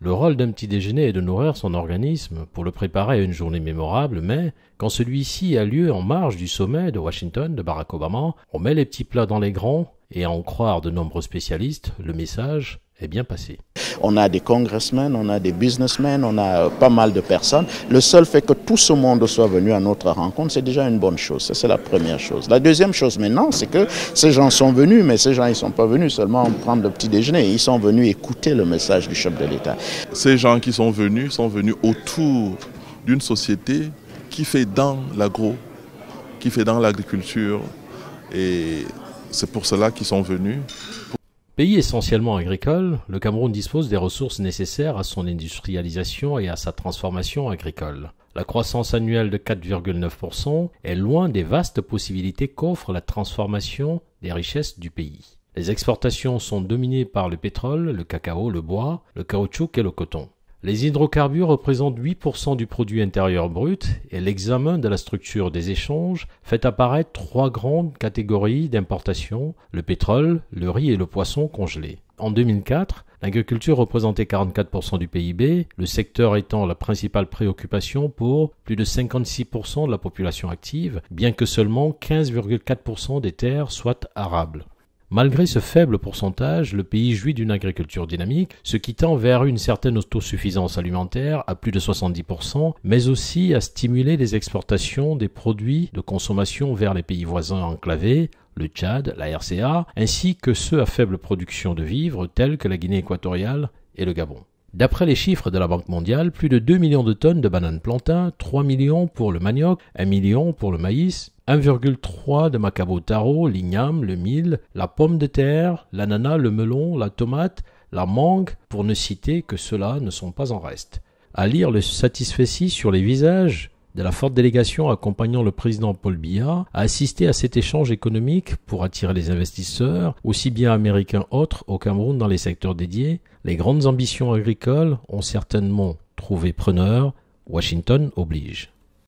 Le rôle d'un petit déjeuner est de nourrir son organisme pour le préparer à une journée mémorable, mais quand celui-ci a lieu en marge du sommet de Washington de Barack Obama, on met les petits plats dans les grands et à en croire de nombreux spécialistes, le message est bien passé. On a des congressmen, on a des businessmen, on a pas mal de personnes. Le seul fait que tout ce monde soit venu à notre rencontre, c'est déjà une bonne chose. Ça, c'est la première chose. La deuxième chose maintenant, c'est que ces gens sont venus, mais ces gens, ils ne sont pas venus seulement prendre le petit déjeuner. Ils sont venus écouter le message du chef de l'État. Ces gens qui sont venus autour d'une société qui fait dans l'agro, qui fait dans l'agriculture. Et c'est pour cela qu'ils sont venus. Pays essentiellement agricole, le Cameroun dispose des ressources nécessaires à son industrialisation et à sa transformation agricole. La croissance annuelle de 4,9% est loin des vastes possibilités qu'offre la transformation des richesses du pays. Les exportations sont dominées par le pétrole, le cacao, le bois, le caoutchouc et le coton. Les hydrocarbures représentent 8% du produit intérieur brut et l'examen de la structure des échanges fait apparaître 3 grandes catégories d'importation, le pétrole, le riz et le poisson congelé. En 2004, l'agriculture représentait 44% du PIB, le secteur étant la principale préoccupation pour plus de 56% de la population active, bien que seulement 15,4% des terres soient arables. Malgré ce faible pourcentage, le pays jouit d'une agriculture dynamique, ce qui tend vers une certaine autosuffisance alimentaire à plus de 70%, mais aussi à stimuler les exportations des produits de consommation vers les pays voisins enclavés, le Tchad, la RCA, ainsi que ceux à faible production de vivres tels que la Guinée équatoriale et le Gabon. D'après les chiffres de la Banque mondiale, plus de 2 millions de tonnes de bananes plantains, 3 millions pour le manioc, 1 million pour le maïs, 1,3 de macabo taro, l'igname, le mil, la pomme de terre, l'ananas, le melon, la tomate, la mangue, pour ne citer que ceux-là ne sont pas en reste. À lire le satisfecit sur les visages de la forte délégation accompagnant le président Paul Biya à assister à cet échange économique pour attirer les investisseurs, aussi bien américains autres au Cameroun dans les secteurs dédiés, les grandes ambitions agricoles ont certainement trouvé preneur. Washington oblige.